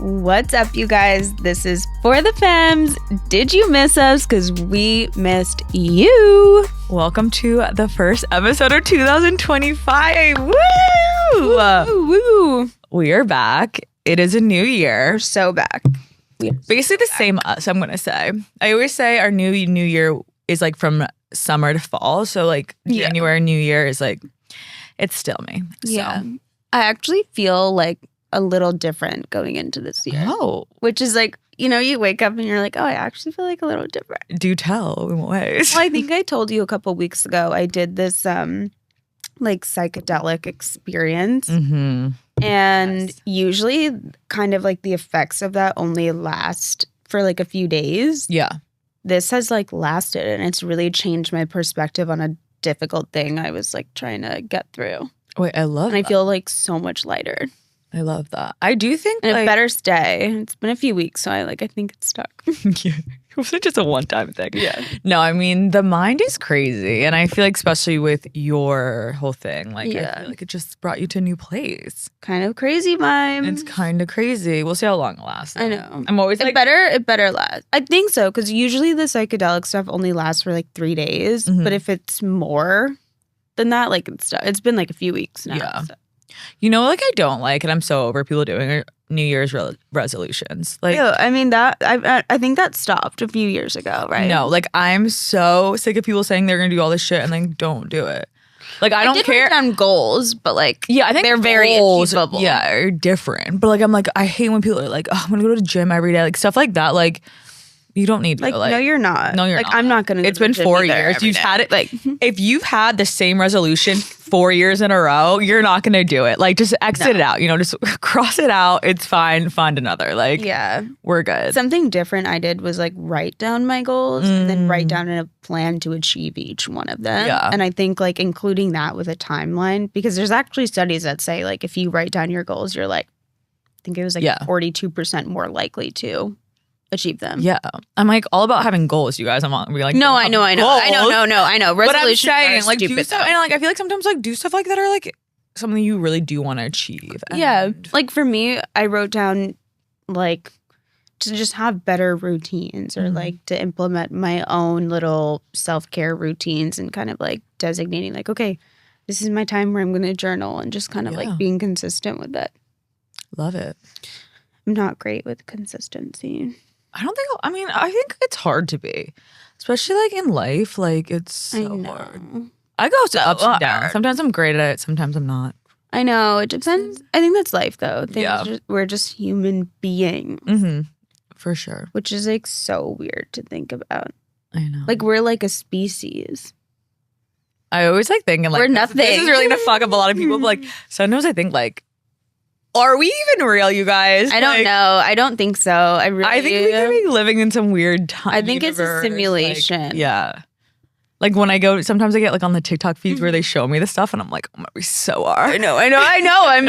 What's up, you guys? This is For the Femmes. Did you miss us? Because we missed you. Welcome to the first episode of 2025. Woo! Woo! We are back. It is a new year. We're so back. Basically the same us, I'm going to say. I always say our new year is like from summer to fall. So like January, New Year is like, it's still me. Yeah. I actually feel like a little different going into this year. Oh. Which is like, you know, you wake up and you're like, oh, I actually feel like a little different. Do tell in what ways? Well, I think I told you a couple weeks ago, I did this like psychedelic experience. Mm-hmm. And usually kind of like the effects of that only last for like a few days. Yeah. This has like lasted and it's really changed my perspective on a difficult thing I was like trying to get through. Wait, I love And I feel like so much lighter. I love that. I do think And like, it better stay. It's been a few weeks, so I think it's stuck. Yeah. It wasn't just a one-time thing. Yeah. No, I mean, the mind is crazy. And I feel like especially with your whole thing, like I feel like it just brought you to a new place. Kind of crazy vibes. It's kind of crazy. We'll see how long it lasts. I know. I'm always like, it better last. I think so, because usually the psychedelic stuff only lasts for like 3 days. Mhm. But if it's more than that, like it's been like a few weeks now. Yeah. So. you know, like I don't like, and I'm so over people doing New Year's resolutions. Like, Ew, I mean that I think that stopped a few years ago, right? no, like I'm so sick of people saying they're gonna do all this shit and then don't do it. Like I don't care. Write down goals, but like I think they're very achievable. Yeah, are different. But like I'm like I hate when people are like, oh, I'm gonna go to the gym every day, like stuff like that. Like you don't need to. Like, no, you're not. No, you're like, not. I'm not gonna. It's been 4 years. You've had it. Like if you've had the same resolution 4 years in a row, you're not gonna do it. Like just exit it out. You know, just cross it out. It's fine. Find another. Like we're good. Something different I did was like write down my goals and then write down a plan to achieve each one of them. Yeah. And I think like including that with a timeline, because there's actually studies that say like if you write down your goals, you're like, I think it was like 42% more likely to achieve them. Yeah. I'm like all about having goals, you guys. We're like, no, I know. Resolutions but I'm saying, are like, stupid, do stuff, and like I feel like sometimes like do stuff like that are like something you really do want to achieve. Yeah. Like for me, I wrote down like to just have better routines or like to implement my own little self-care routines and kind of like designating like, okay, this is my time where I'm going to journal and just kind of like being consistent with it. Love it. I'm not great with consistency. I don't think, I mean, I think it's hard to be, especially like in life. Like it's so hard. I go ups and downs. Sometimes I'm great at it. Sometimes I'm not. I know. It depends. I think that's life though. We're just human beings. Mm-hmm. For sure. Which is like so weird to think about. I know. Like we're like a species. I always like thinking like, we're nothing. This is really gonna fuck up a lot of people. But like sometimes I think like, are we even real, you guys? I don't know. I don't think so. I think we could be living in some weird time. I think it's a simulation. Like, like when I go, sometimes I get like on the TikTok feeds where they show me the stuff and I'm like, oh my, we so are. I know. I'm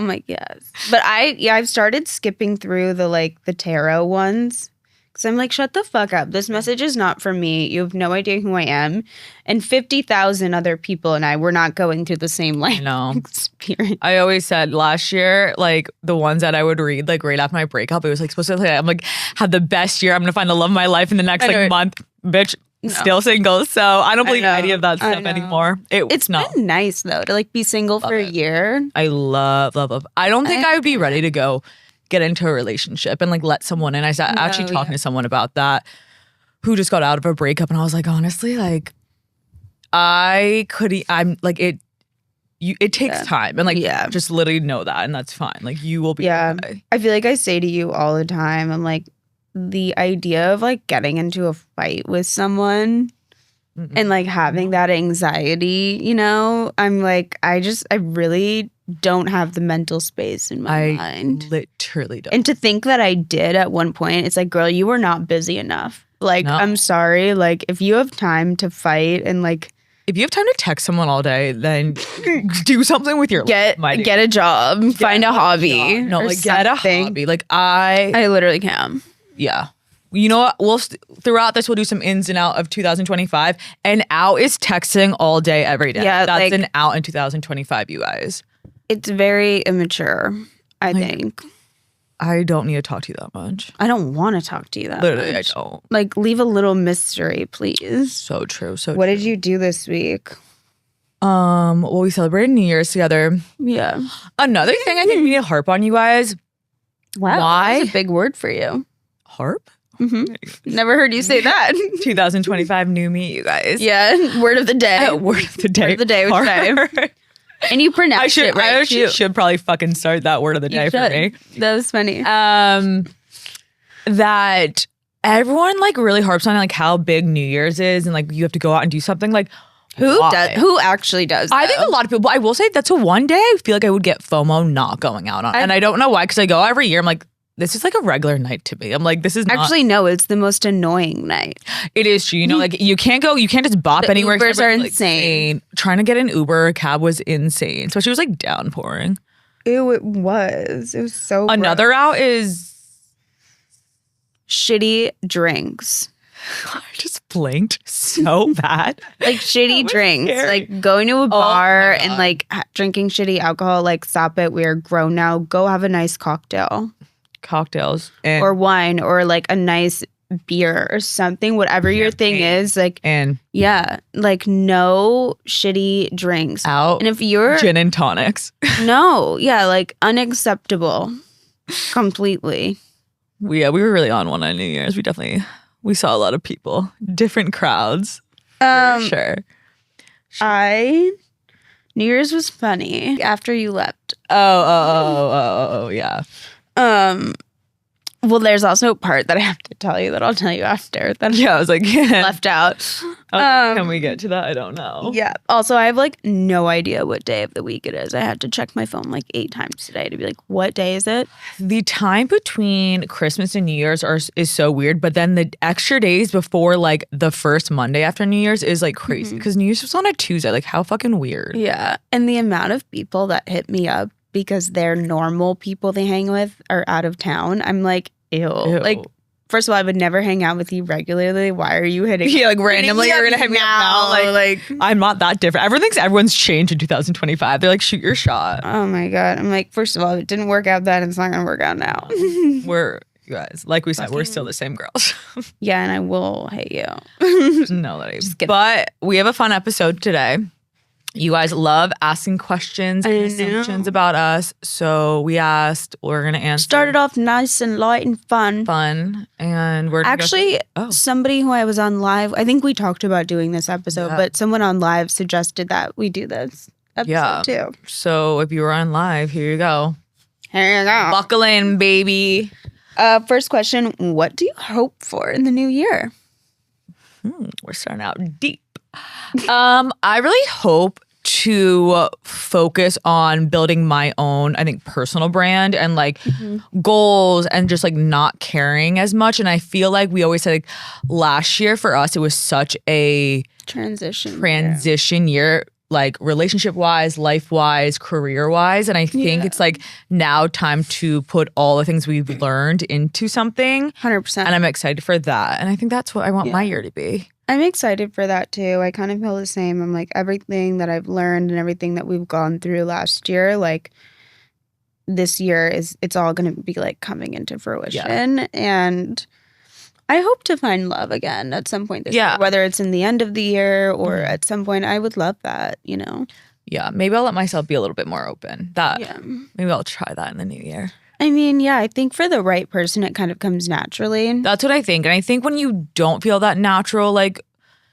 like, yes. But I've started skipping through the tarot ones. Because I'm like, shut the fuck up. This message is not for me. You have no idea who I am. And 50,000 other people and I, we're not going through the same experience. I always said last year, like the ones that I would read, like right after my breakup, it was like supposed to I'm like, have the best year. I'm going to find the love of my life in the next month. Bitch, still single. So I don't believe any of that stuff anymore. It's been nice though to like be single for a year. I love. I don't think I would be ready to go get into a relationship and like let someone in. I was actually talking to someone about that who just got out of a breakup and I was like, honestly, like I'm like it takes time and like just literally know that and that's fine. Like you will be okay. I feel like I say to you all the time, I'm like the idea of like getting into a fight with someone and like having that anxiety, you know, I'm like I really don't have the mental space in my mind. Literally don't. And to think that I did at one point, it's like, girl, you were not busy enough. Like, I'm sorry. Like, if you have time to fight and like... If you have time to text someone all day, then do something with your life. Get a job. Find a hobby. No, like get a hobby. Like I literally can. Yeah. You know what? Throughout this, we'll do some ins and out of 2025. And out is texting all day, every day. Yeah, that's an out in 2025, you guys. It's very immature, I think. I don't need to talk to you that much. I don't want to talk to you that Literally, much. I don't. Like, leave a little mystery, please. So true. What did you do this week? Well, we celebrated New Year's together. Yeah. Another thing I think we need to harp on, you guys. Wow. Why? That's a big word for you. Harp? Never heard you say that. 2025 new me, you guys. Yeah. Word of the day. Word of the day. Word of the day. Which day? And you pronounce it right. I should probably fucking start that word of the day for me. That was funny. That everyone like really harps on like how big New Year's is and like you have to go out and do something. Like who actually does I think a lot of people, I will say that's a one day I feel like I would get FOMO not going out on. And I don't know why, because I go every year. I'm like, this is like a regular night to me. I'm like, this is not. Actually, no, it's the most annoying night. It is true. You know, like you can't just bop anywhere. Ubers are insane. Trying to get an Uber, a cab was insane. Especially it was like downpouring. Ew, it was. It was so Another gross. out is shitty drinks. I just blinked so bad. Like shitty drinks. Scary. Like going to a bar and like drinking shitty alcohol. Like stop it. We are grown now. Go have a nice cocktail. Cocktails or wine or like a nice beer or something, whatever your thing is, like, and yeah, like no shitty drinks out. And if you're gin and tonics, no, yeah, like unacceptable completely. We were really on one on New Year's. We saw a lot of people, different crowds. For sure. New Year's was funny after you left. Oh, yeah. Well, there's also a part that I have to tell you that I'll tell you after. That I was like, left out. Can we get to that? I don't know. Yeah. Also, I have like no idea what day of the week it is. I had to check my phone like 8 times today to be like, what day is it? The time between Christmas and New Year's is so weird, but then the extra days before like the first Monday after New Year's is like crazy because New Year's was on a Tuesday. Like how fucking weird. Yeah. And the amount of people that hit me up because they're normal people they hang with are out of town. I'm like, ew. Like, first of all, I would never hang out with you regularly. Why are you hitting me? Yeah, like randomly you're gonna hit me up now. Like I'm not that different. Everyone thinks everyone's changed in 2025. They're like, shoot your shot. Oh my God. I'm like, first of all, it didn't work out then. It's not gonna work out now. You guys, like we said, we're still the same girls. Yeah, and I will hate you. No, but we have a fun episode today. You guys love asking questions and assumptions about us. So we asked, we're going to answer. Started off nice and light and fun. And we're actually, somebody who I was on live, I think we talked about doing this episode, but someone on live suggested that we do this episode too. So if you were on live, here you go. Here you go. Buckle in, baby. First question, what do you hope for in the new year? We're starting out deep. I really hope to focus on building my own, I think, personal brand and like goals and just like not caring as much. And I feel like we always said like last year for us, it was such a transition year, like relationship wise, life wise, career wise. And I think it's like now time to put all the things we've learned into something. 100%. And I'm excited for that. And I think that's what I want my year to be. I'm excited for that too. I kind of feel the same. I'm like, everything that I've learned and everything that we've gone through last year, like this year it's all going to be like coming into fruition. And I hope to find love again at some point this year, whether it's in the end of the year or at some point. I would love that, you know? Yeah, maybe I'll let myself be a little bit more open. Maybe I'll try that in the new year. I mean, I think for the right person, it kind of comes naturally. That's what I think. And I think when you don't feel that natural, like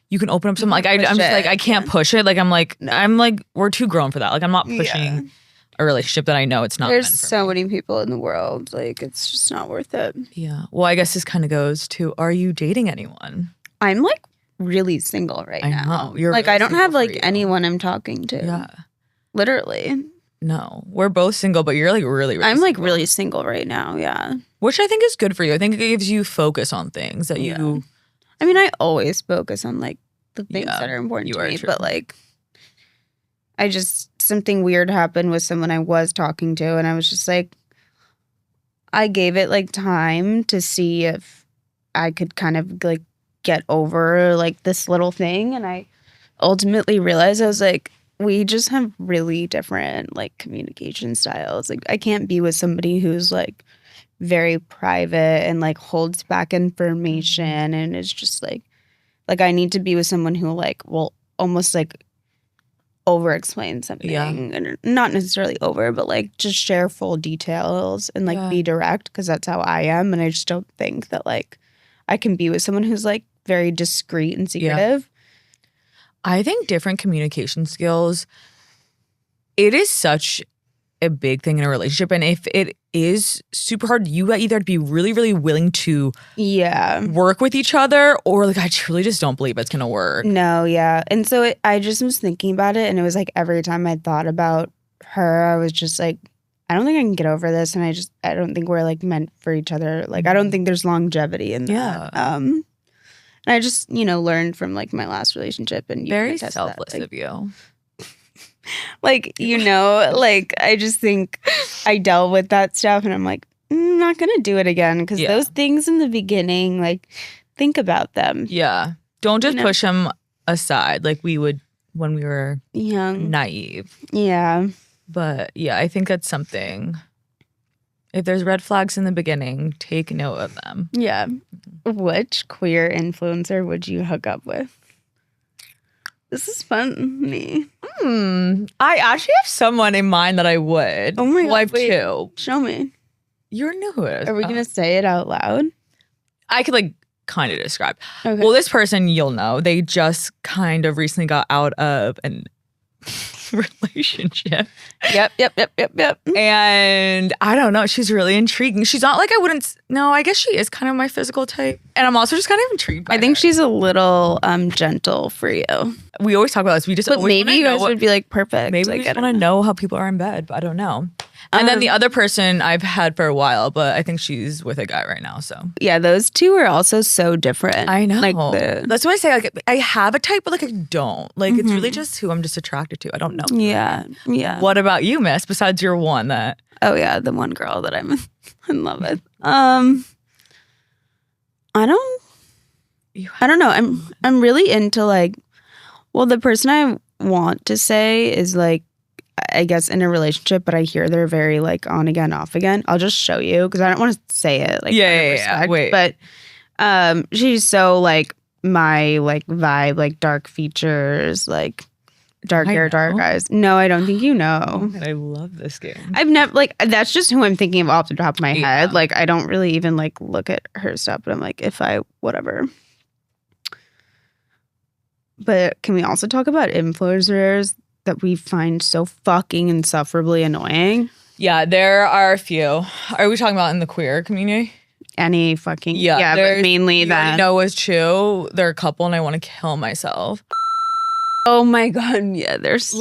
you can open up some, like I'm just like, I can't push it. Like I'm like, we're too grown for that. Like I'm not pushing a relationship that I know it's not. There's so many people in the world. Like it's just not worth it. Yeah. Well, I guess this kind of goes to, are you dating anyone? I'm like really single right now. Know. You're like, really I don't have like anyone I'm talking to. Yeah. Literally. No, we're both single, but you're like really I'm like really single right now, yeah. Which I think is good for you. I think it gives you focus on things that you... I mean, I always focus on like the things that are important to me, but like something weird happened with someone I was talking to and I was just like, I gave it like time to see if I could kind of like get over like this little thing. And I ultimately realized I was like, we just have really different like communication styles. Like I can't be with somebody who's like very private and like holds back information and is just like I need to be with someone who like will almost like over explain something and not necessarily over, but like just share full details and like be direct, because that's how I am. And I just don't think that like I can be with someone who's like very discreet and secretive. I think different communication skills, it is such a big thing in a relationship. And if it is super hard, you either have to be really, really willing to work with each other, or like I truly just don't believe it's gonna work. No, yeah. And so I just was thinking about it, and it was like every time I thought about her, I was just like, I don't think I can get over this, and I don't think we're like meant for each other. Like I don't think there's longevity in that. And I just, learned from like my last relationship, and very selfless of you. Like, like I just think I dealt with that stuff, and I'm like, I'm not gonna do it again, because those things in the beginning, like, think about them. Yeah, don't just push them aside like we would when we were young, naive. Yeah, but yeah, I think that's something. If there's red flags in the beginning, take note of them. Yeah. Which queer influencer would you hook up with? This is funny. I actually have someone in mind that I would. Oh my God. Well, I have two. Show me. You already know who it is. Are we going to say it out loud? I could like kind of describe. Okay. Well, this person you'll know. They just kind of recently got out of an relationship. Yep. And I don't know. She's really intriguing. She's not like I guess she is kind of my physical type. And I'm also just kind of intrigued by I think her. she's a little gentle for you. We always talk about this. We just but maybe you guys would be like perfect. Maybe like, we just want to know how people are in bed, but I don't know. And then the other person I've had for a while, but I think she's with a guy right now. So yeah, those two are also so different. I know. Like that's why I say like I have a type, but like I don't. Like it's really just who I'm just attracted to. I don't know. Yeah. What about you, Miss? Besides your one that. Oh yeah, the one girl that I'm in love with. I don't know. I'm really into like. Well, the person I want to say is like, I guess in a relationship, but I hear they're very like on again, off again. I'll just show you because I don't want to say it. Like yeah. Wait, but she's so like my like vibe, like dark features, like dark hair, dark eyes. No, I don't think you know. I love this game. I've never like that's just who I'm thinking of off the top of my head. Like I don't really even like look at her stuff, but I'm like whatever. But can we also talk about influencers that we find so fucking insufferably annoying? Yeah, there are a few. Are we talking about in the queer community? Any fucking but mainly that. No, it's true. They're a couple, and I want to kill myself. Oh my God, yeah, there's so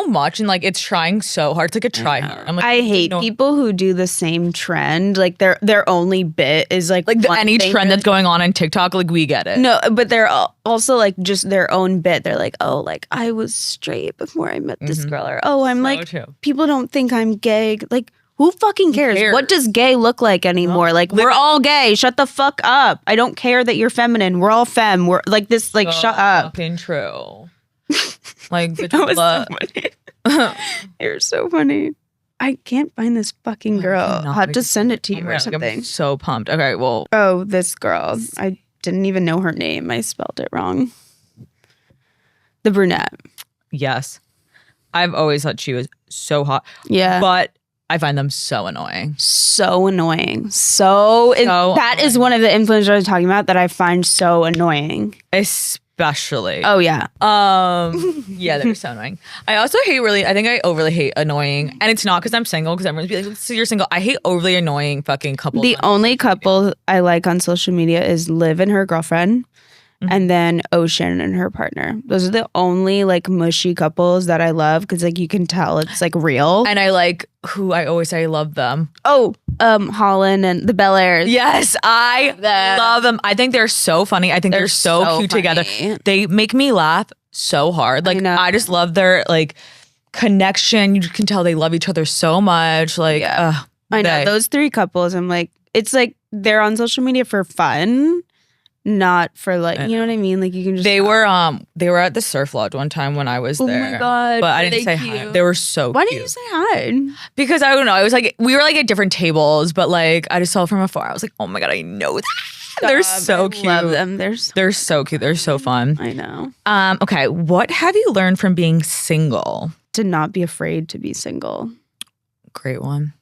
much, and like it's trying so hard. It's like a try hard. I'm like, I hate people who do the same trend. Like their only bit is like any trend that's going on TikTok. Like we get it. No, but they're also like just their own bit. They're like, oh, like I was straight before I met this girl, or oh, I'm people don't think I'm gay. Like who fucking cares? What does gay look like anymore? No. Like we're all gay. Shut the fuck up. I don't care that you're feminine. We're all femme. We're like this. Like shut up. Fucking true. Like that was so funny. You're so funny. I can't find this fucking girl. I'll have to send it to you or something. I'm so pumped. Okay, well. Oh, this girl. I didn't even know her name. I spelled it wrong. The brunette. Yes. I've always thought she was so hot. Yeah. But I find them so annoying. So annoying. That is one of the influencers I was talking about that I find so annoying. Especially. Oh, yeah. Yeah, they're so annoying. I also I think I overly hate annoying. And it's not because I'm single, because everyone's be like, so you're single. I hate overly annoying fucking couples. The only couple I like on social media is Liv and her girlfriend. And then Ocean and her partner. Those are the only like mushy couples that I love, because like you can tell it's like real. And I like who I always say I love them. Oh, Holland and the Bel Airs. Yes, I love them. I think they're so funny. I think they're so cute together. They make me laugh so hard. Like I just love their like connection. You can tell they love each other so much. Like I know those three couples. I'm like, it's like they're on social media for fun. not for like, you know what I mean? Like you can just. They were at the Surf Lodge one time when I was there. Oh my God. But I didn't say hi. They were so Why cute. didn't you say hi? Because I don't know. It was like we were like at different tables, but like I just saw from afar. I was like, oh my God, I know that. They're so cute. I love them. They're so cute. They're so fun. I know. Okay. What have you learned from being single? To not be afraid to be single. Great one.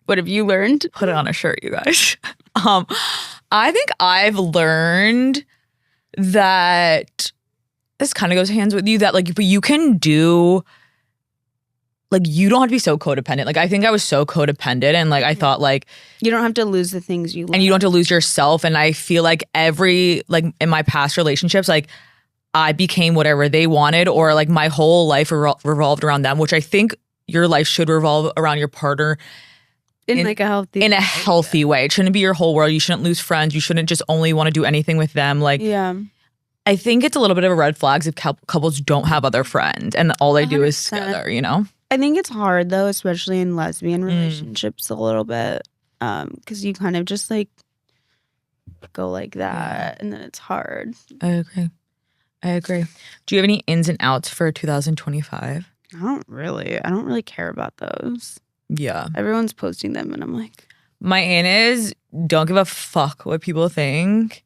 What have you learned? Put it on a shirt, you guys. I think I've learned that this kind of goes hands with you that like you can do like you don't have to be so codependent. Like I think I was so codependent and like I thought like you don't have to lose the things you love. And you don't have to lose yourself. And I feel like every like in my past relationships, like I became whatever they wanted or like my whole life revolved around them, which I think your life should revolve around your partner in like a healthy way. It shouldn't be your whole world. You shouldn't lose friends. You shouldn't just only want to do anything with them. Like, yeah. I think it's a little bit of a red flag if couples don't have other friends and all they 100%. Do is together, you know? I think it's hard though, especially in lesbian relationships a little bit. Because you kind of just like go like that and then it's hard. I agree. Do you have any ins and outs for 2025? I don't really care about those. Yeah. Everyone's posting them and I'm like. My in is don't give a fuck what people think.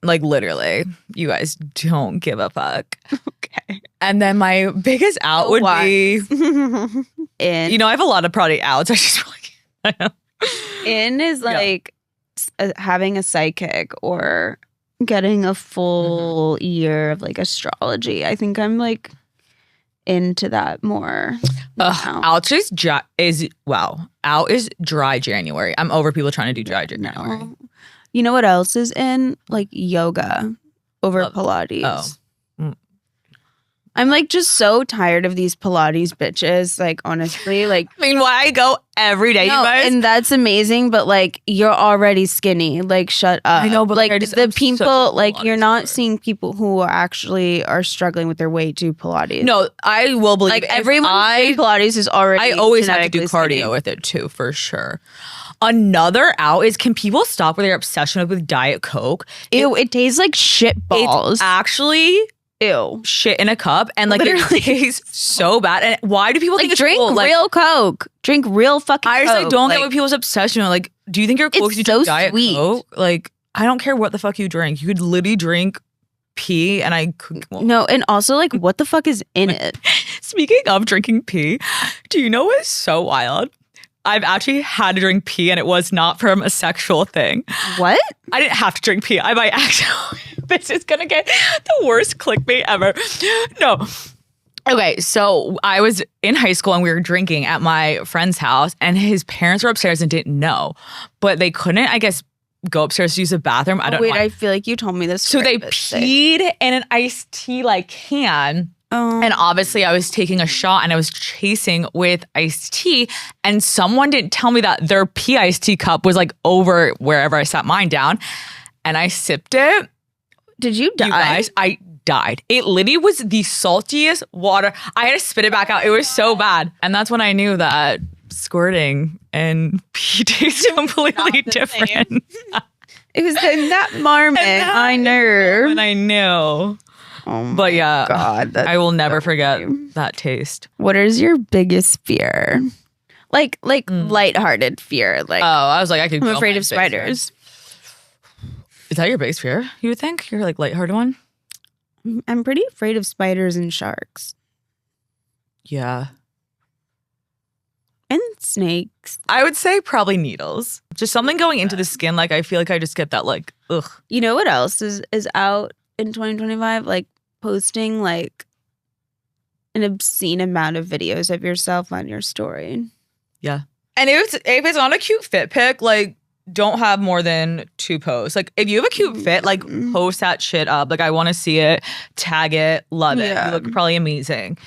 Like literally, you guys don't give a fuck. Okay. And then my biggest out would be in. You know, I have a lot of probably outs. I just like in is like having a psychic or getting a full year of like astrology. I think I'm like into that more. Out is out is dry January. I'm over people trying to do dry January. No. You know what else is in? Like yoga over Pilates. Oh. I'm like just so tired of these Pilates bitches. Like honestly, like I mean, why I go every day, no, you guys? And that's amazing, but like you're already skinny. Like shut up. I know, but like the people, like you're not sport. seeing people who are struggling with their weight do Pilates. No, I will believe like everyone doing Pilates is already. I always have to do cardio skinny. with it too, for sure. Another out is can people stop with their obsession with Diet Coke? Ew, it tastes like shit balls. It's actually ew shit in a cup and like literally. It tastes so bad. And why do people like think it's drink cool? real Coke? Drink real fucking I just Coke. like don't get what people's obsession with. Like, do you think you're cool because you so drink Diet sweet. Coke? Like, I don't care what the fuck you drink. You could literally drink pee and I could no, and also like what the fuck is in it? Speaking of drinking pee, do you know what's so wild? I've actually had to drink pee and it was not from a sexual thing. What? I didn't have to drink pee. I might actually. This is going to get the worst clickbait ever. No. Okay, so I was in high school and we were drinking at my friend's house and his parents were upstairs and didn't know. But they couldn't, I guess, go upstairs to use the bathroom. I don't know. Wait, I feel like you told me this. So they peed in an iced tea like can. And obviously I was taking a shot and I was chasing with iced tea and someone didn't tell me that their pee iced tea cup was like over wherever I sat mine down and I sipped it. Did you die? You guys, I died. It literally was the saltiest water. I had to spit it back out. It was so bad. And that's when I knew that squirting and pee tastes completely different. It was in that moment. I knew. And I knew. Oh but yeah, God, I will never forget that taste. What is your biggest fear? Like lighthearted fear. Like I was like, I'm afraid of spiders. Is that your biggest fear? You would think you're like lighthearted one. I'm pretty afraid of spiders and sharks. Yeah. And snakes. I would say probably needles. Just something going into the skin. Like I feel like I just get that like ugh. You know what else is out in 2025? Like posting like an obscene amount of videos of yourself on your story. Yeah. And if it's not a cute fit pic, like don't have more than 2 posts. Like if you have a cute fit, like post that shit up. Like I want to see it, tag it, love it. You look probably amazing.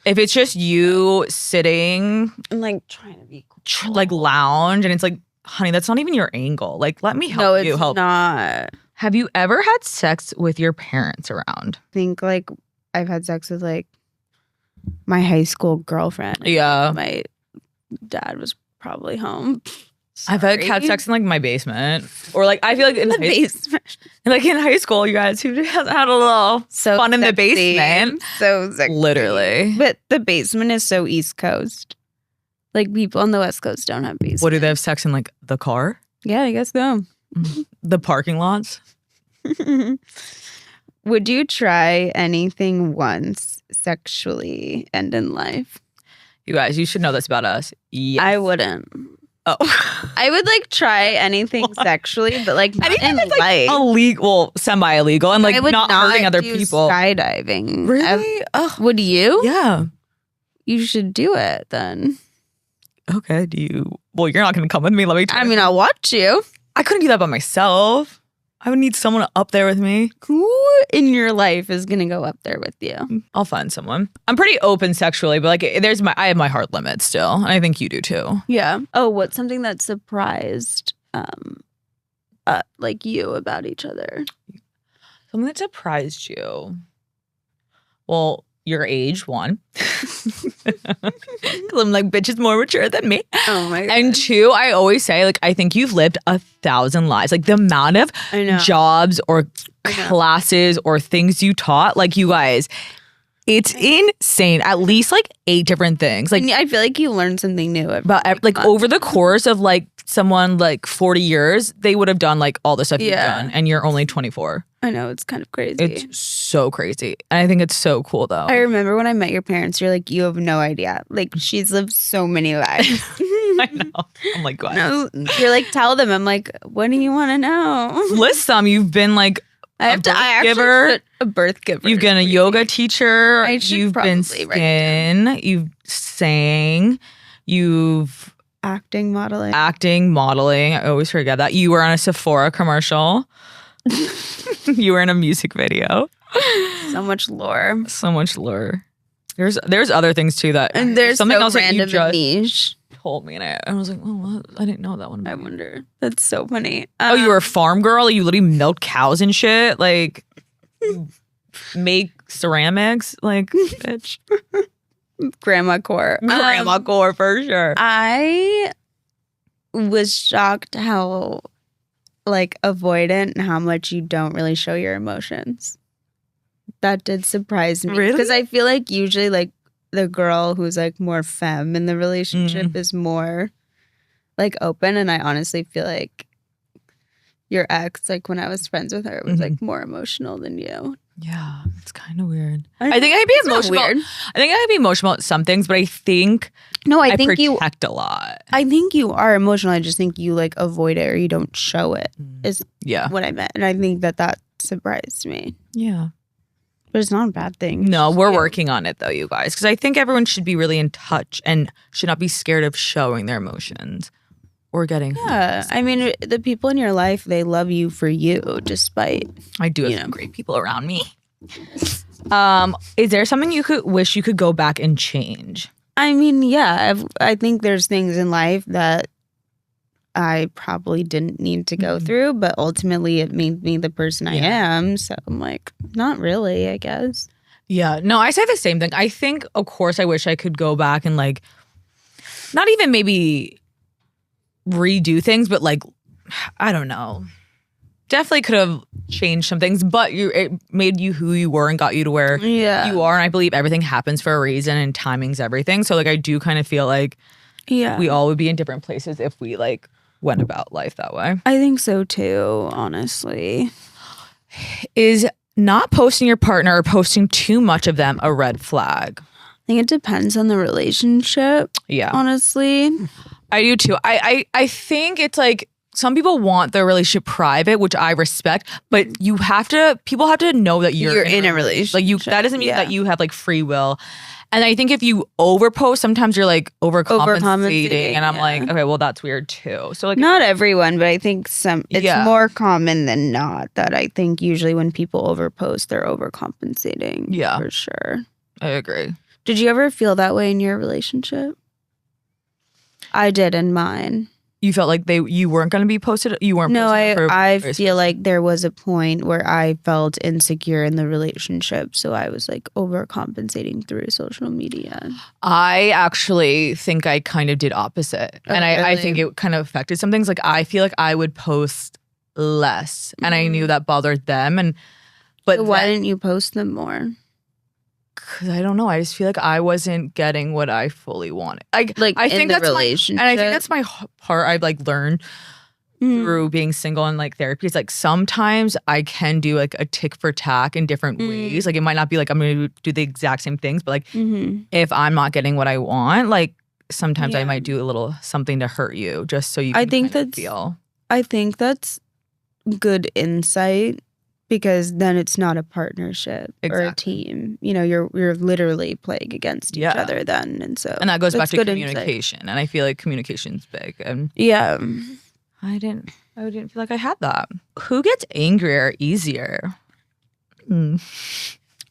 If it's just you sitting and like trying to be cool. Like lounge and it's like, honey, that's not even your angle. Like let me help you. Help. Not. Have you ever had sex with your parents around? I think like I've had sex with like my high school girlfriend. Yeah. My dad was probably home. I've had cat sex in like my basement, or like I feel like in the basement. Like in high school, you guys who has had a little fun in the basement. So sexy. Literally. But the basement is so East Coast. Like people on the West Coast don't have basements. What, do they have sex in like the car? Yeah, I guess so. The parking lots? Would you try anything once sexually and in life? You guys, you should know this about us. Yes. I wouldn't. Oh. I would like try anything sexually, but like not in life. Like illegal, semi-illegal, and like not hurting other do people. Skydiving. Really? Would you? Yeah. You should do it then. Okay. Well, you're not going to come with me. Let me try. I mean, I'll watch you. I couldn't do that by myself. I would need someone up there with me. Who in your life is going to go up there with you? I'll find someone. I'm pretty open sexually, but like I have my hard limit still. And I think you do too. Yeah. Oh, what's something that surprised like you about each other? Something that surprised you. Well, your age, one. I'm like, bitch is more mature than me. Oh my God. And two, I always say, like, I think you've lived 1,000 lives. Like the amount of jobs or classes or things you taught, like you guys, it's insane. At least like 8 different things. Like I feel like you learn something new about like over the course of like someone like 40 years, they would have done like all the stuff you've done, and you're only 24. I know, it's kind of crazy. It's so crazy. And I think it's so cool though. I remember when I met your parents, you're like, you have no idea. Like she's lived so many lives. I know. I'm like, what? No, you're like, tell them. I'm like, what do you want to know? List some. You've been like a birth giver. You've been a yoga teacher. You've been skin. You've sang. You've acting, modeling. I always forget that. You were on a Sephora commercial. You were in a music video. So much lore. There's other things too that, and there's something so else random that you just niche. Told me, and I was like, oh, I didn't know that one. I wonder. That's so funny. Oh, you were a farm girl? You literally milked cows and shit? Like, you make ceramics? Like, bitch. Grandma core. Grandma core for sure. I was shocked how like avoidant and how much you don't really show your emotions. That did surprise me. Really? Because I feel like usually like the girl who's like more femme in the relationship is more like open, and I honestly feel like your ex, like when I was friends with her, was like more emotional than you. Yeah, it's kind of weird. I think I'd be emotional. I think I'd be emotional at some things, but I think I think you protect a lot. I think you are emotional. I just think you like avoid it or you don't show it. Is what I meant, and I think that surprised me. Yeah. But it's not a bad thing. No, we're working on it though, you guys. Because I think everyone should be really in touch and should not be scared of showing their emotions or getting. Yeah. I mean, the people in your life, they love you for you, despite. I do have some great people around me. Is there something you wish you could go back and change? I mean, yeah. I think there's things in life that I probably didn't need to go through, but ultimately it made me the person I am. So I'm like, not really, I guess. Yeah. No, I say the same thing. I think, of course, I wish I could go back and like, not even maybe redo things, but like, I don't know. Definitely could have changed some things, but it made you who you were and got you to where you are. And I believe everything happens for a reason and timing's everything. So like, I do kind of feel like we all would be in different places if we like went about life that way. I think so too, honestly. Is not posting your partner or posting too much of them a red flag? I think it depends on the relationship. Yeah. Honestly. I do too. I think it's like some people want their relationship private, which I respect, but people have to know that you're in a relationship. Like that doesn't mean that you have like free will. And I think if you overpost, sometimes you're like overcompensating. And I'm like, okay, well, that's weird too. So like, not everyone, but I think it's more common than not that I think usually when people overpost, they're overcompensating. Yeah. For sure. I agree. Did you ever feel that way in your relationship? I did in mine. You felt like you weren't going to be posted? You weren't No, posted I feel like there was a point where I felt insecure in the relationship. So I was like overcompensating through social media. I actually think I kind of did opposite. Oh, and I really? think it kind of affected some things. Like I feel like I would post less and I knew that bothered them. But so why didn't you post them more? Because I don't know. I just feel like I wasn't getting what I fully wanted. I in think the that's relationship. and I think that's my part I've like learned through being single and like therapy. Is like sometimes I can do like a tick for tack in different ways. Like it might not be like I'm going to do the exact same things, but like if I'm not getting what I want, like sometimes I might do a little something to hurt you just so you can feel. I think that's good insight. Because then it's not a partnership or a team. You know, you're literally playing against each other then. And that goes back to communication. Insight. And I feel like communication's big. And I didn't feel like I had that. Who gets angrier easier? I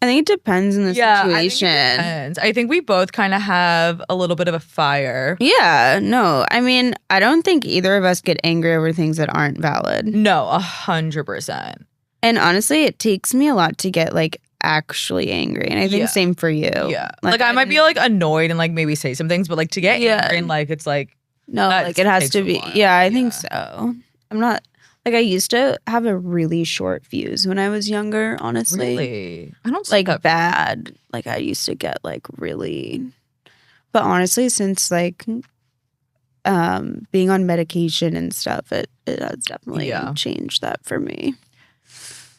think it depends on the situation. I think we both kind of have a little bit of a fire. Yeah, no. I mean, I don't think either of us get angry over things that aren't valid. No, 100%. And honestly, it takes me a lot to get like actually angry. And I think same for you. Yeah. Like I might be like annoyed and like maybe say some things, but like to get angry and like it's like no, like it has to be. Yeah, I think so. I'm not like I used to have a really short fuse when I was younger, honestly. Really? I don't like that bad. Like I used to get like really but honestly, since like being on medication and stuff, it has definitely changed that for me.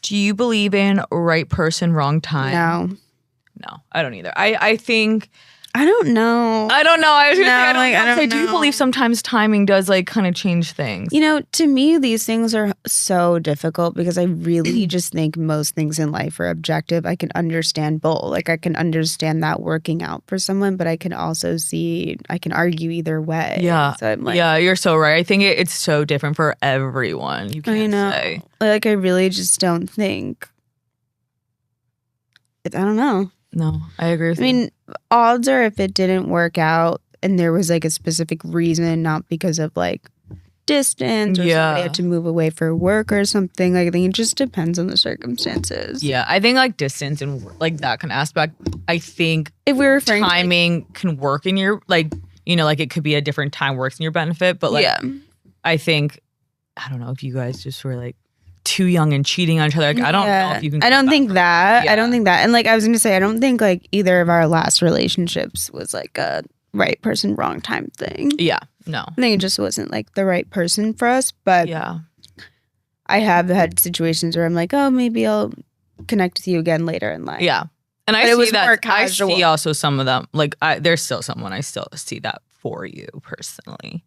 Do you believe in right person, wrong time? No, I don't either. I think I don't know. I don't know. I was gonna say, I don't know. Do you believe sometimes timing does like kind of change things? You know, to me, these things are so difficult because I really just think most things in life are objective. I can understand both. Like I can understand that working out for someone, but I can also see, I can argue either way. Yeah. So I'm like, yeah, you're so right. I think it's so different for everyone. You can't say. Like I really just don't think. I don't know. No, I agree with you. I mean, odds are if it didn't work out and there was like a specific reason, not because of like distance or somebody had to move away for work or something. Like, I think it just depends on the circumstances. Yeah, I think like distance and like that kind of aspect, I think if we were timing can work in your like, you know, like it could be a different time works in your benefit. But like, I think, I don't know if you guys just were like, too young and cheating on each other. Like, I don't know if you can. I don't think that. I don't think that. And like I was going to say, I don't think like either of our last relationships was like a right person, wrong time thing. Yeah. No. I think it just wasn't like the right person for us. But I have had situations where I'm like, oh, maybe I'll connect with you again later in life. Yeah. And I see that. I see also some of them. Like there's still someone I still see that for you personally.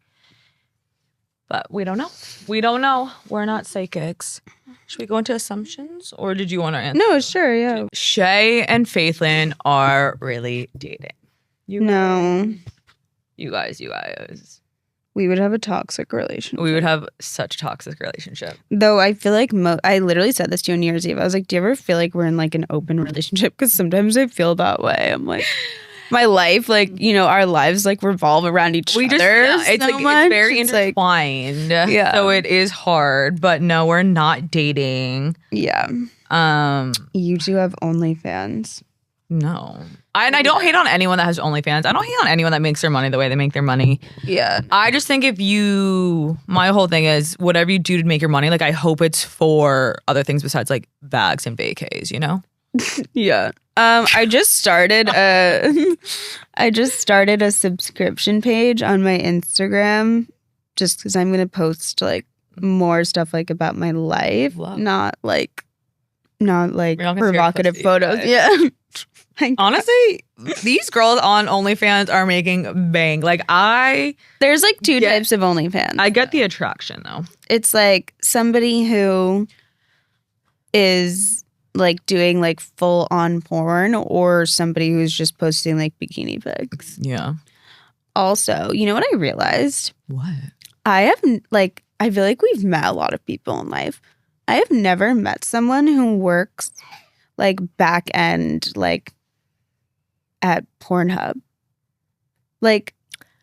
But we don't know. We don't know. We're not psychics. Should we go into assumptions or did you want to answer? No, sure, yeah. Shay and Faithlin are really dating. You guys. We would have a toxic relationship. We would have such a toxic relationship. Though I feel like I literally said this to you on New Year's Eve. I was like, do you ever feel like we're in like an open relationship? Because sometimes I feel that way. I'm like... My life, like, you know, our lives like revolve around each other. It's like it's very intertwined. Like, so it is hard, but no, we're not dating. Yeah. You two have OnlyFans. No. I don't hate on anyone that has OnlyFans. I don't hate on anyone that makes their money the way they make their money. Yeah. I just think my whole thing is whatever you do to make your money, like I hope it's for other things besides like bags and vacays, you know? Yeah. I just started a subscription page on my Instagram just because I'm gonna post like more stuff like about my life, not like provocative photos. Yeah. Honestly, these girls on OnlyFans are making bang. Like there's like two types of OnlyFans. I get the attraction though. It's like somebody who is like doing like full on porn or somebody who's just posting like bikini pics. Yeah. Also, you know what I realized? What? I feel like we've met a lot of people in life. I have never met someone who works like back end like at Pornhub. Like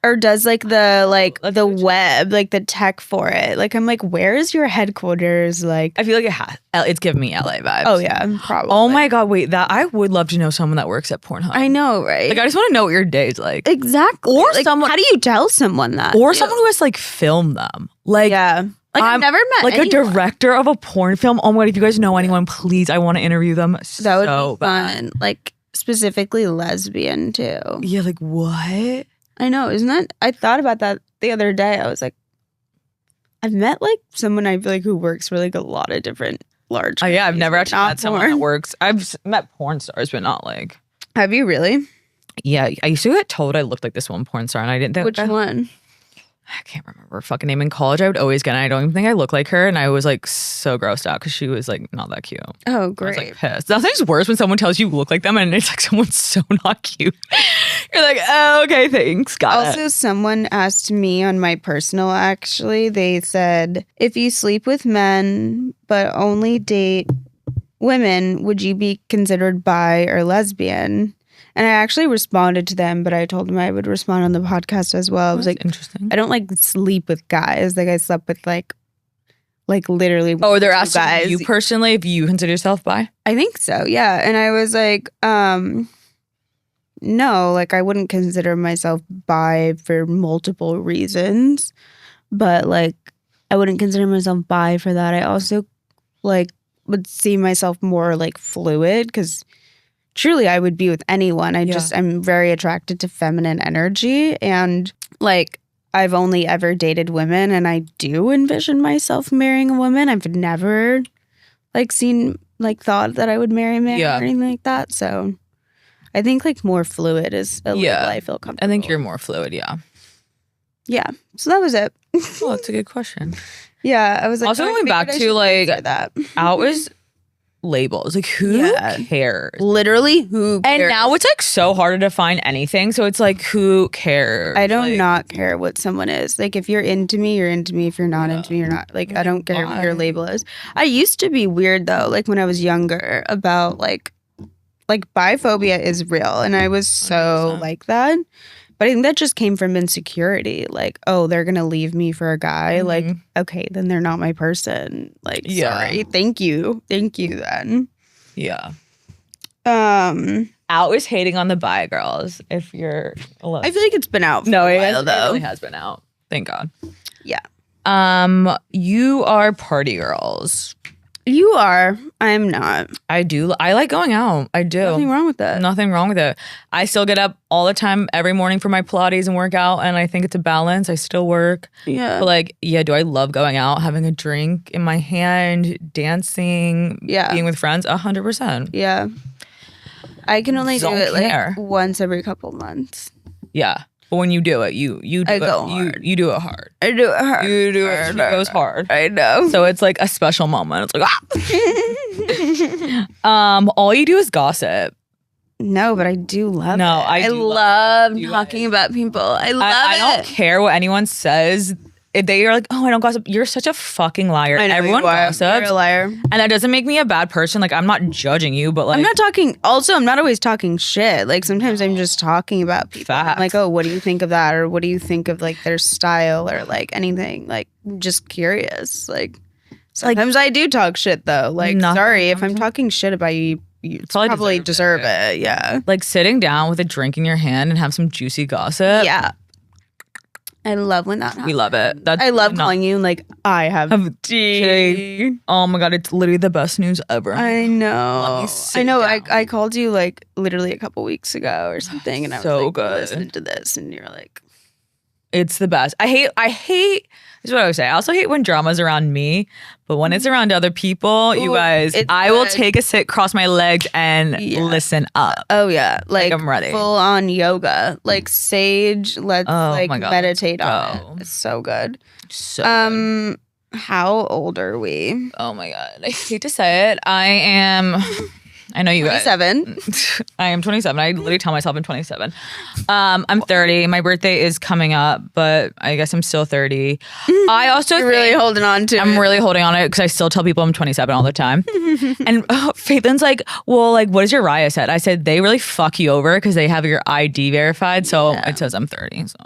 or does like the web, like the tech for it. Like I'm like, where is your headquarters? Like I feel like it's giving me LA vibes. Oh yeah, probably. Oh my god, wait, that I would love to know someone that works at Pornhub. I know, right? Like I just want to know what your day's like. Exactly. Or like, someone, how do you tell someone that? Or someone who has like filmed them. Like yeah. Like I've never met like anyone. a director of a porn film. Oh my god, if you guys know anyone, please, I want to interview them. That would be fun. Like specifically lesbian too. Yeah, like what? I know, isn't that? I thought about that the other day. I was like, I've met like someone I feel like who works for like a lot of different large. Oh yeah, I've never actually met someone porn. that works. I've met porn stars, but not like. Have you really? Yeah, I used to get told I looked like this one porn star, and I didn't think. Which one? I can't remember her fucking name. In college, I would always get, and I don't even think I look like her, and I was like so grossed out because she was like not that cute. Oh, great. I was like pissed. Nothing's worse when someone tells you look like them, and it's like someone's so not cute. You're like, oh, okay, thanks. Got it. Also, someone asked me on my personal, actually, they said, if you sleep with men but only date women, would you be considered bi or lesbian? And I actually responded to them, but I told them I would respond on the podcast as well. I was like, interesting. I don't like sleep with guys. Like I slept with like literally. Oh, they're asking guys. you personally if you consider yourself bi? I think so, yeah. And I was like, no, like I wouldn't consider myself bi for multiple reasons, but like I wouldn't consider myself bi for that. I also like would see myself more like fluid because truly I would be with anyone. I'm very attracted to feminine energy, and like I've only ever dated women, and I do envision myself marrying a woman. I've never like thought that I would marry a man or anything like that. So I think like more fluid is a label I feel comfortable. I think you're more fluid, yeah. Yeah. So that was it. Oh, that's a good question. Yeah. I was like, also going back to like that. Out was labels. Like who cares? Literally who cares? And now it's like so harder to find anything. So it's like who cares? I don't not care what someone is. Like if you're into me, you're into me. If you're not into me, you're not. Like I don't care what your label is. I used to be weird though, like when I was younger about like biphobia is real, and I was so 100%. Like that. But I think that just came from insecurity. Like, oh, they're gonna leave me for a guy. Mm-hmm. Like, okay, then they're not my person. Like, sorry. Thank you then. Yeah. Out is hating on the bi girls. If you're alone. I feel like it's been out for a while, though. It really has been out. Thank God. Yeah. You are party girls. You are. I'm not. I do. I like going out. I do. Nothing wrong with that. Nothing wrong with it. I still get up all the time every morning for my Pilates and work out, and I think it's a balance. I still work. Yeah. But like, do I love going out, having a drink in my hand, dancing, being with friends? 100%. Yeah. I can only do it like once every couple months. Yeah. But when you do it, you do it hard. You do it hard. I do it hard. You do it. It goes hard. I know. So it's like a special moment. It's like all you do is gossip. No, but I do love it. I love talking about people. I love it. I don't care what anyone says. If they are like, oh, I don't gossip, you're such a fucking liar. I know everyone gossips. You're a liar. And that doesn't make me a bad person. Like, I'm not judging you, but like, I'm not always talking shit. Like, sometimes I'm just talking about people. I'm like, oh, what do you think of that? Or what do you think of like their style or like anything? Like, I'm just curious. Like, sometimes I do talk shit though. Like, sorry, if I'm talking shit about you, you probably deserve it. Yeah. Like sitting down with a drink in your hand and have some juicy gossip. Yeah. I love when that happens. We love it. I love calling you like I have tea. Oh my God, it's literally the best news ever. I know. I called you like literally a couple weeks ago or something, and I was so like, good. Listen to this, and you're like, it's the best. I hate. This is what I would say. I also hate when drama's around me, but when it's around other people, you guys, I will take a sit, cross my legs, and listen up. Oh yeah, like I'm ready. Full on yoga, like sage. Let's meditate on it. It's so good. So good. How old are we? Oh my God, I hate to say it. I know you 27. guys. I am 27. I literally tell myself I'm 27. I'm 30. My birthday is coming up, but I guess I'm still 30. I also You're really holding on to I'm really holding on to it because I still tell people I'm 27 all the time. And Faithlyn's like, well, like, what does your Raya said? I said, they really fuck you over because they have your ID verified. So it says I'm 30. So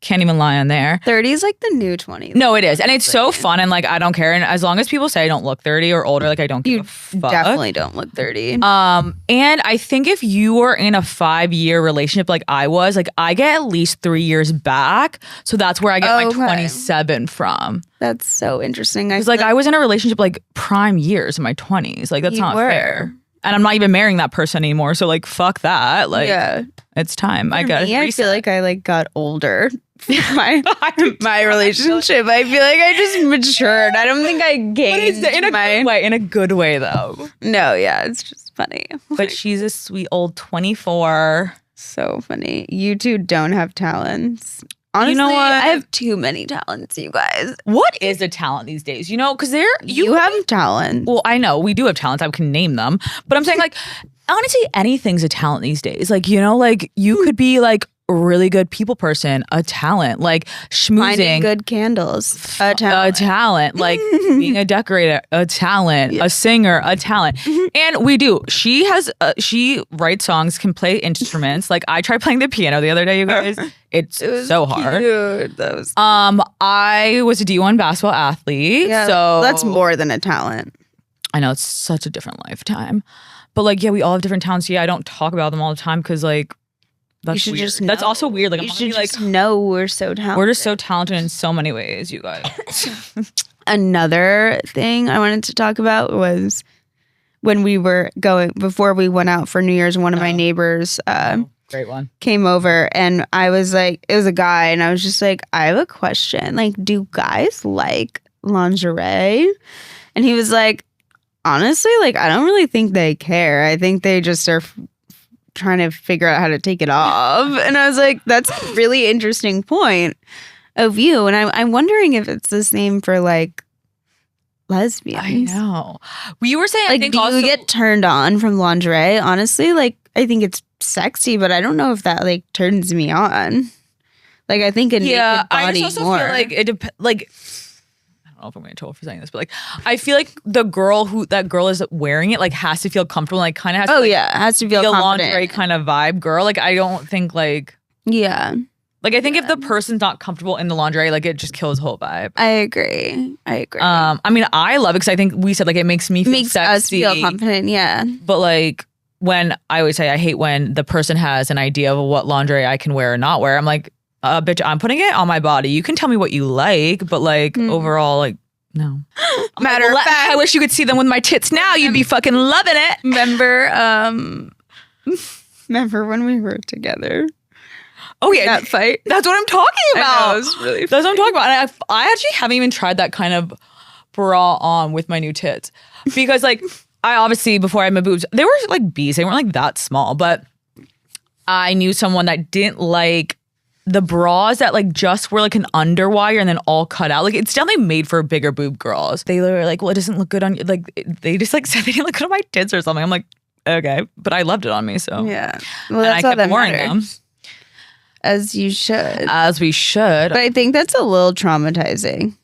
Can't even lie on there. 30 is like the new 20. No, it is. And it's so fun. And like, I don't care. And as long as people say I don't look 30 or older, like I don't give a fuck. Definitely don't look 30. And I think if you were in a 5-year relationship like I was, like I get at least 3 years back. So that's where I get my 27 from. That's so interesting. Because like I was in a relationship like prime years in my 20s. Like that's not fair. And I'm not even marrying that person anymore. So like, fuck that. Like, it's time. I feel like I like got older. my relationship. I feel like I just matured. I don't think I gained in a good way though. No, yeah, it's just funny. But she's a sweet old 24. So funny. You two don't have talents. Honestly, you know what? I have too many talents, you guys. What is a talent these days? You know, because you have talent. Well, I know we do have talents. I can name them, but I'm saying like honestly, anything's a talent these days. Like you know, like you could be like a really good people person, a talent. Like schmoozing, finding good candles, a talent. Like being a decorator, a talent. A singer, a talent. And we do. She writes songs, can play instruments. Like I tried playing the piano the other day, you guys. It was so hard. I was a D1 basketball athlete. Yeah, so that's more than a talent. I know it's such a different lifetime. But like, yeah, we all have different talents. Yeah, I don't talk about them all the time because like that's weird. Just that's also weird. Like you should just know we're so talented. We're just so talented in so many ways, you guys. Another thing I wanted to talk about was when we were before we went out for New Year's, one of my neighbors great one. Came over and I was like, it was a guy and I was just like, I have a question. Like, do guys like lingerie? And he was like, honestly, like, I don't really think they care. I think they just are trying to figure out how to take it off. And I was like, that's a really interesting point of view. And I'm wondering if it's the same for like lesbians. I know. We were saying, like, I think do you get turned on from lingerie? Honestly, like, I think it's sexy, but I don't know if that like turns me on. Like, I think a naked body I also more. feel like it depends. Like, I don't know if I'm going to troll for saying this, but like, I feel like that girl is wearing it, like, has to feel comfortable. Like, kind of has. It has to feel a lingerie kind of vibe, girl. Like, I don't think like. Yeah. Like, I think if the person's not comfortable in the lingerie, like, it just kills the whole vibe. I agree. I mean, I love it because I think we said like it makes me feel sexy. Us feel confident. Yeah. But like. When I always say I hate when the person has an idea of what lingerie I can wear or not wear. I'm like, bitch, I'm putting it on my body. You can tell me what you like, but like overall, like, no. Matter of fact, I wish you could see them with my tits now. You'd be fucking loving it. Remember when we were together? Oh yeah, that fight. That's what I'm talking about. I know, it was really That's what I'm talking about. And I actually haven't even tried that kind of bra on with my new tits because like. I obviously, before I had my boobs, they were like B's. They weren't like that small, but I knew someone that didn't like the bras that like just were like an underwire and then all cut out. Like it's definitely made for bigger boob girls. They were like, well, it doesn't look good on you. Like they just like said they didn't look good on my tits or something. I'm like, okay, but I loved it on me. So yeah, well, that's all that wearing them. As you should. As we should. But I think that's a little traumatizing.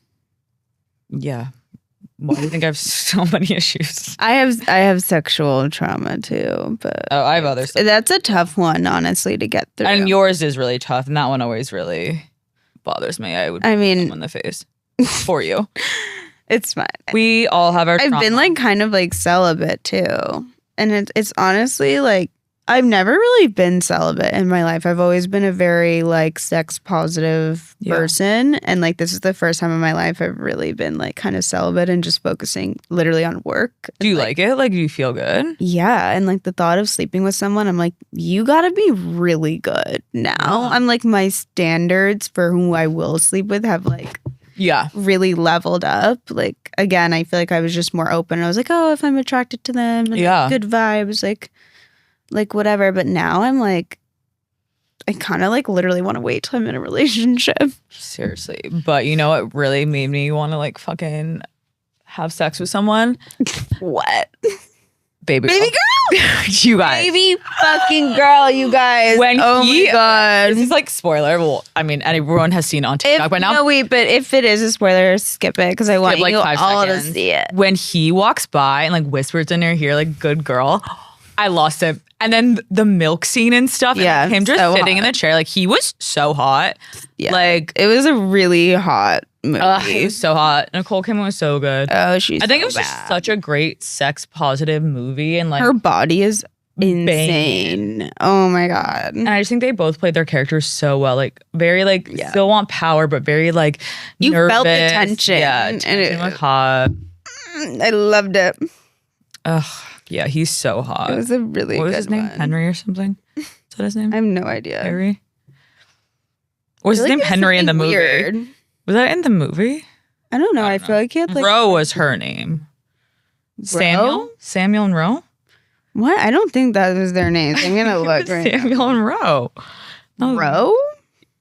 Yeah. Why do you think I have so many issues? I have sexual trauma too, but I have other stuff. That's a tough one, honestly, to get through. And yours is really tough, and that one always really bothers me. I mean, in the face for you. It's fine. We all have our trauma. I've been like kind of like celibate too, and it's honestly like I've never really been celibate in my life. I've always been a very like sex positive person. And like this is the first time in my life I've really been like kind of celibate and just focusing literally on work. Do you like it? Like do you feel good? Yeah. And like the thought of sleeping with someone, I'm like, you gotta be really good now. Yeah. I'm like my standards for who I will sleep with have like really leveled up. Like again, I feel like I was just more open. I was like, oh, if I'm attracted to them, like, good vibes, like whatever. But now I'm like, I kind of like literally want to wait till I'm in a relationship. Seriously. But you know what really made me want to like fucking have sex with someone? What? Baby girl. You guys. Baby fucking girl, you guys. When my God. This is like spoiler. Well, I mean, everyone has seen on TikTok by now. No, wait, but if it is a spoiler, skip it because I want like you all to see it. When he walks by and like whispers in her ear, like, good girl, I lost it. And then the milk scene and stuff. Yeah, and him just so sitting hot. in the chair. Like, he was so hot. Yeah. Like, it was a really hot movie. it was so hot. Nicole Kidman was so good. Oh, she's I think so it was bad. just such a great sex positive movie. And like, her body is insane. banging. Oh my God. And I just think they both played their characters so well. Like, very like still want power, but very like You nervous. felt the tension. Yeah, And tension was hot. I loved it. Ugh, yeah, he's so hot. It was a really What good was his name? one. Henry or something? Is that his name? I have no idea. Harry? Or was his name Henry in the movie? Weird. Was that in the movie? I don't know. I feel like he had like Roe was her name. Samuel and Roe? What? I don't think that was their names. I'm gonna look right now. Samuel and Roe. No, Roe?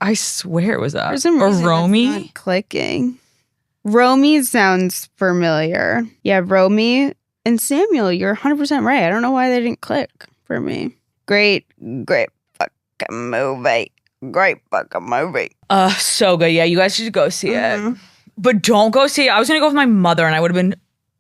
I swear it was that. For some Or reason, it's Romy? not clicking. Romy sounds familiar. Yeah, Romy and Samuel. You're 100% right. I don't know why they didn't click for me. Great fucking movie. Great fucking movie. So good. Yeah, you guys should go see Mhm. it. But don't go see it. I was gonna go with my mother and I would have been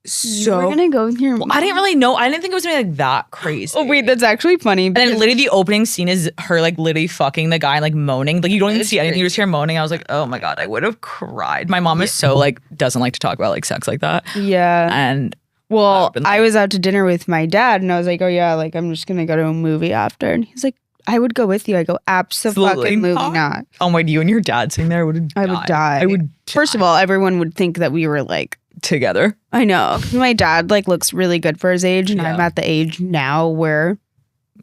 so We're gonna go with your. I didn't really know. I didn't think it was gonna be like that crazy. Oh wait, that's actually funny. And then literally the opening scene is her like literally fucking the guy and like moaning. Like you don't even It's see anything. You crazy. just hear moaning. I was like, oh my God, I would have cried. My mom is so like doesn't like to talk about like sex like that. Yeah. And Well, been I was out to dinner with my dad and I was like, oh yeah, like I'm just gonna go to a movie after. And he's like, I would go with you. I go, absolutely not. oh my, you and your dad sitting there would I would die. I would First of all, everyone would think that we were like, together. I know. My dad like looks really good for his age, and Yeah. I'm at the age now where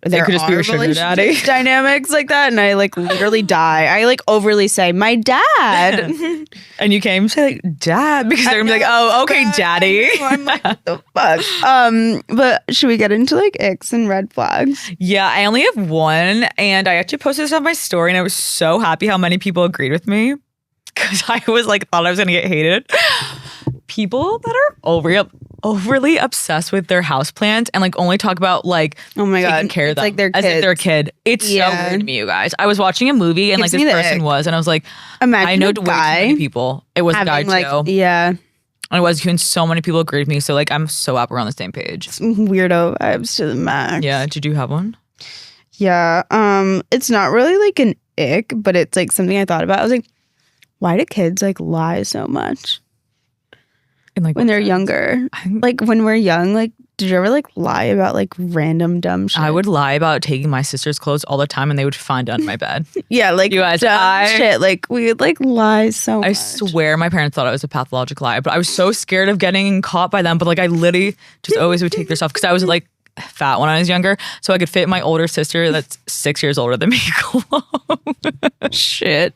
there could just be are your sugar relationship daddy. dynamics like that, and I like literally die. I like overly say, my dad. And you came say like dad because they're gonna be like, oh, okay, daddy. I'm like, what the fuck? But should we get into like icks and red flags? Yeah, I only have one, and I actually posted this on my story, and I was so happy how many people agreed with me because I was like, thought I was gonna get hated. People that are overly obsessed with their houseplants and like only talk about like Oh my taking God. care of It's them like their as if they're a kids. kid. It's so Yeah. weird to me, you guys. I was watching a movie and like Gives this me the person ick. was, and I was like, Imagine I know a way too guy many people. It was a guy having like, too. yeah, And it was, and so many people agreed with me. So like, I'm so happy we're on the same page. weirdo vibes to the max. Yeah. Did you have one? Yeah. It's not really like an ick, but it's like something I thought about. I was like, why do kids like lie so much And like when they're younger? Like when we're young, like did you ever like lie about like random dumb shit? I would lie about taking my sister's clothes all the time, and they would find under my bed. Yeah, like You guys, dumb shit. Like we would like lie so much. I swear my parents thought I was a pathologic liar, but I was so scared of getting caught by them. But like I literally just always would take their stuff because I was like fat when I was younger, so I could fit my older sister that's 6 years older than me clothes. Shit.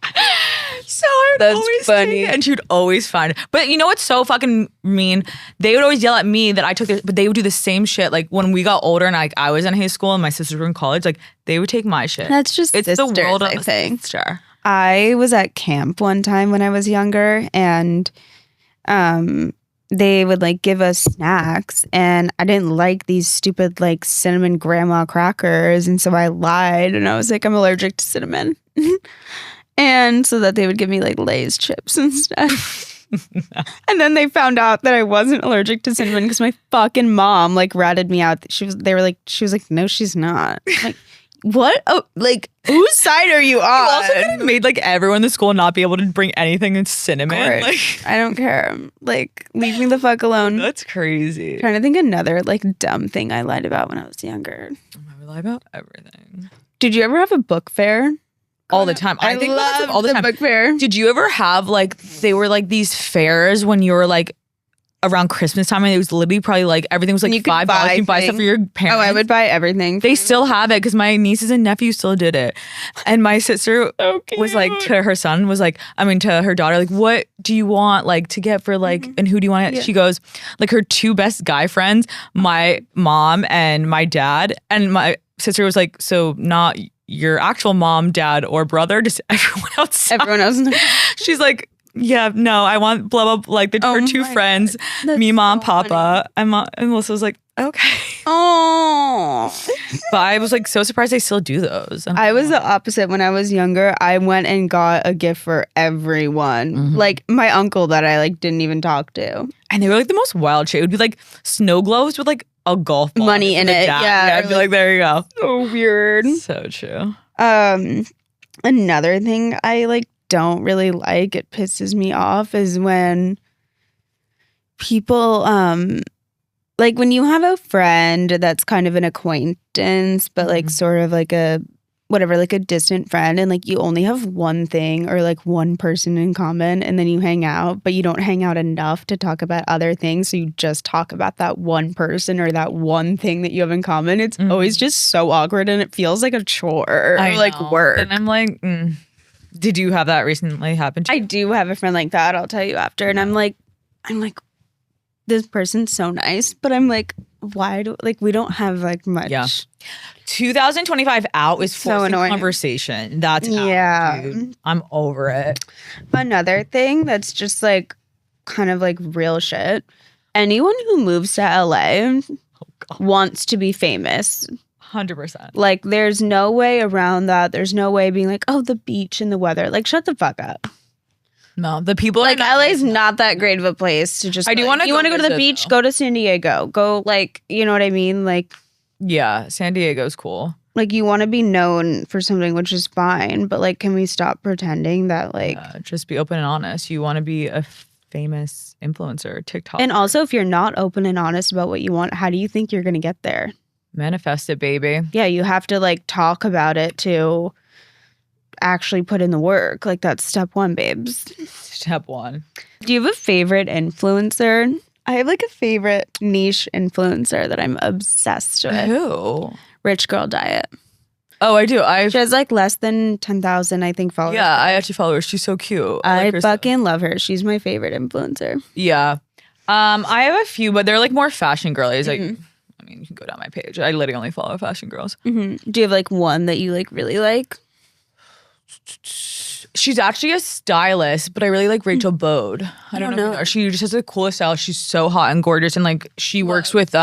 So I would That's always funny. take it, and she would always find it. But you know what's so fucking mean? They would always yell at me that I took their, but they would do the same shit. Like when we got older and like I was in high school and my sisters were in college, like they would take my shit. That's just it's sisters, the world of I a think. sister. I was at camp one time when I was younger, and they would like give us snacks, and I didn't like these stupid like cinnamon grandma crackers, and so I lied and I was like, I'm allergic to cinnamon. And so that they would give me like Lay's chips instead. And then they found out that I wasn't allergic to cinnamon because my fucking mom like ratted me out. She was like, no, she's not. I'm like, what? Oh, like whose side are you on? You also could have made like everyone in the school not be able to bring anything in cinnamon. Like I don't care. Like, leave me the fuck alone. that's crazy. Trying to think another like dumb thing I lied about when I was younger. I would lie about everything. Did you ever have a book fair? All the time. I think about this loved all the time. book fair. Did you ever have like they were like these fairs when you were like around Christmas time and it was literally probably like everything was like You could $5. buy You buy stuff for things. your parents. Oh, I would buy everything. They still have it because my nieces and nephews still did it. And my sister was like to her son was like, I mean to her daughter, like, what do you want like to get for like and who do you want to get? Yeah. She goes, like her two best guy friends, my mom and my dad. And my sister was like, so not your actual mom, dad, or brother, just everyone else. Everyone else. She's like, yeah, no, I want blah blah like her two my friends, That's me, mom, so papa, and Melissa was like, okay. Oh. But I was like so surprised they still do those. I was the opposite when I was younger. I went and got a gift for everyone. Mm-hmm. Like my uncle that I like didn't even talk to. And they were like the most wild shit. It would be like snow globes with like a golf ball money in it. Yeah. I'd be like, there you go. So weird. So true. Another thing I like don't really like, it pisses me off, is when people like when you have a friend that's kind of an acquaintance, but like sort of like a whatever, like a distant friend, and like you only have one thing or like one person in common, and then you hang out, but you don't hang out enough to talk about other things, so you just talk about that one person or that one thing that you have in common. It's always just so awkward, and it feels like a chore or like work. And I'm like, did you have that recently happen to you? I do have a friend like that, I'll tell you after. And I'm like, this person's so nice, but I'm like, why do like we don't have like much. Yeah. 2025 out is so forcing annoying. Conversation. That's out, dude. I'm over it. Another thing that's just like kind of like real shit. Anyone who moves to LA wants to be famous. 100%. Like there's no way around that. There's no way being like, oh, the beach and the weather. Like shut the fuck up. No, the people like LA's not that great of a place to just. I do want to. You want to go to the beach? Go to San Diego. Go like, you know what I mean? Like, yeah, San Diego's cool. Like you want to be known for something, which is fine, but like, can we stop pretending that like? Just be open and honest. You want to be a famous influencer, TikTok. And also, if you're not open and honest about what you want, how do you think you're gonna get there? Manifest it, baby. Yeah, you have to like talk about it to actually put in the work. Like that's step one, babes. Step one. Do you have a favorite influencer? I have like a favorite niche influencer that I'm obsessed with. Who? Rich Girl Diet. Oh, I do. She has like less than 10,000, I think, followers. Yeah, I actually follow her. She's so cute. I like fucking love her. She's my favorite influencer. Yeah. I have a few, but they're like more fashion girlies. Like, I mean, you can go down my page. I literally only follow fashion girls. Do you have like one that you like really like? She's actually a stylist, but I really like Rachel Bode. I don't know. She just has the coolest style. She's so hot and gorgeous, and like she works with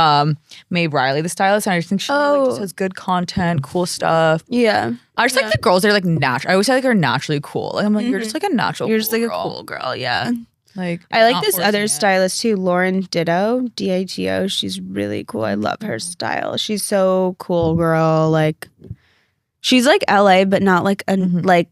Maeve Riley, the stylist, and I just think she like, just has good content, cool stuff. Yeah, I just like the girls that are like natural. I always say like are naturally cool. Like I'm like, you're just like a natural. You're just cool like girl. a cool girl. Yeah. Like I like this other stylist too, Lauren Ditto, Ditto. She's really cool. I love her style. She's so cool, girl. Like. She's like LA, but not like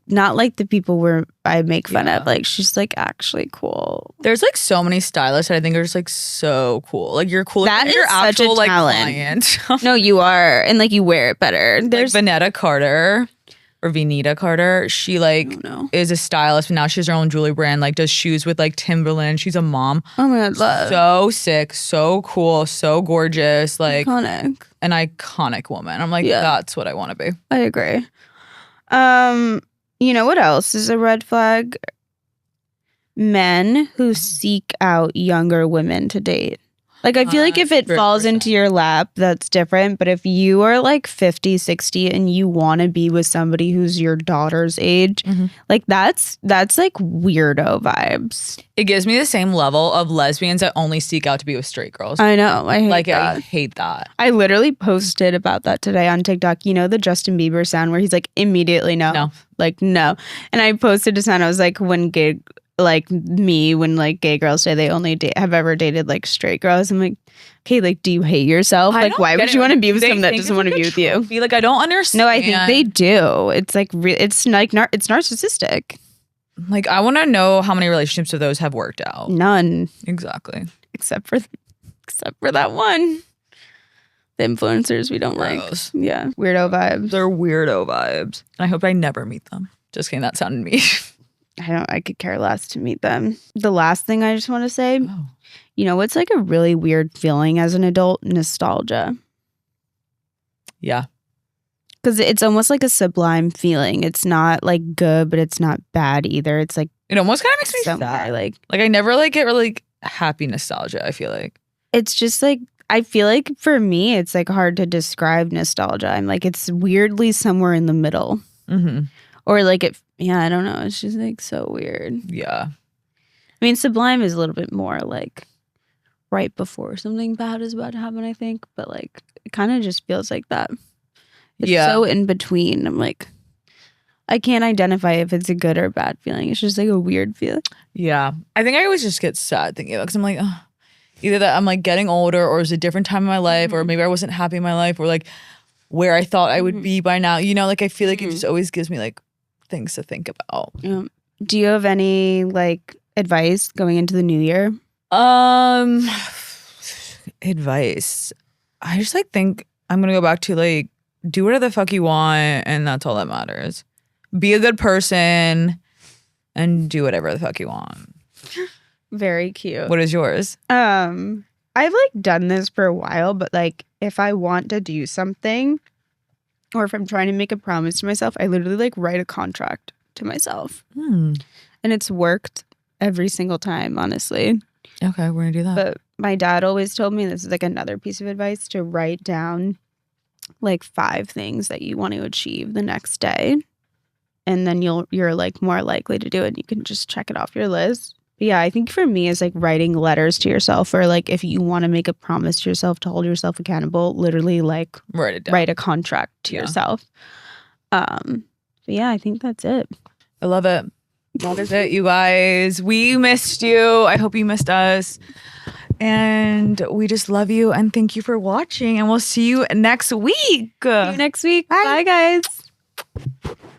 not like the people where I make fun of. Like she's like actually cool. There's like so many stylists that I think are just like so cool. Like you're cool. That is your such actual a like talent. client. No, you are, and like you wear it better. There's like Vanetta Carter or Venita Carter. She like is a stylist, but now she has her own jewelry brand. Like does shoes with like Timberland. She's a mom. Oh my god, love. So sick, so cool, so gorgeous. Like iconic. An iconic woman. I'm like, that's what I want to be. I agree. You know what else is a red flag? Men who seek out younger women to date. Like, I feel like if it falls into your lap, that's different. But if you are like 50, 60 and you want to be with somebody who's your daughter's age, like that's like weirdo vibes. It gives me the same level of lesbians that only seek out to be with straight girls. I know. I hate that. I hate that. I literally posted about that today on TikTok. You know the Justin Bieber sound where he's like, immediately no. No. Like, no. And I posted a sound. I was like, when gay girls say they only have ever dated like straight girls. I'm like, okay, like, do you hate yourself? Like, why would you want to be with someone that doesn't want to be with you? Be like, I don't understand. No, I think they do. It's like, it's like, it's narcissistic. Like, I want to know how many relationships of those have worked out. None. Exactly. Except for that one. The influencers we don't like. Yeah. Weirdo vibes. They're weirdo vibes. And I hope I never meet them. Just kidding. That sounded mean. I could care less to meet them. The last thing I just want to say, you know, it's like a really weird feeling as an adult, nostalgia. Yeah. Because it's almost like a sublime feeling. It's not like good, but it's not bad either. It's like it almost kind of makes me sad. Like I never like get really happy nostalgia. I feel like it's just like I feel like for me, it's like hard to describe nostalgia. I'm like it's weirdly somewhere in the middle, or like it. Yeah, I don't know. It's just like so weird. Yeah, I mean, sublime is a little bit more like right before something bad is about to happen. I think, but like it kind of just feels like that. It's so in between. I'm like, I can't identify if it's a good or bad feeling. It's just like a weird feeling. Yeah. I think I always just get sad thinking about it because I'm like, oh, either that I'm like getting older, or it's a different time in my life, or maybe I wasn't happy in my life, or like where I thought I would be by now. You know, like I feel like it just always gives me like things to think about. Do you have any like advice going into the new year? Advice. I just like think I'm gonna go back to like do whatever the fuck you want, and that's all that matters. Be a good person and do whatever the fuck you want. Very cute. What is yours? I've like done this for a while, but like if I want to do something or if I'm trying to make a promise to myself, I literally like write a contract to myself. And it's worked every single time, honestly. Okay, we're gonna do that. But my dad always told me, this is like another piece of advice, to write down like 5 things that you want to achieve the next day. And then you're like more likely to do it. You can just check it off your list. But yeah, I think for me is like writing letters to yourself, or like if you want to make a promise to yourself to hold yourself accountable, literally like write it down. Write a contract to yourself. But yeah, I think that's it. I love it. That is it, you guys. We missed you. I hope you missed us. And we just love you and thank you for watching. And we'll see you next week. See you next week. Bye guys.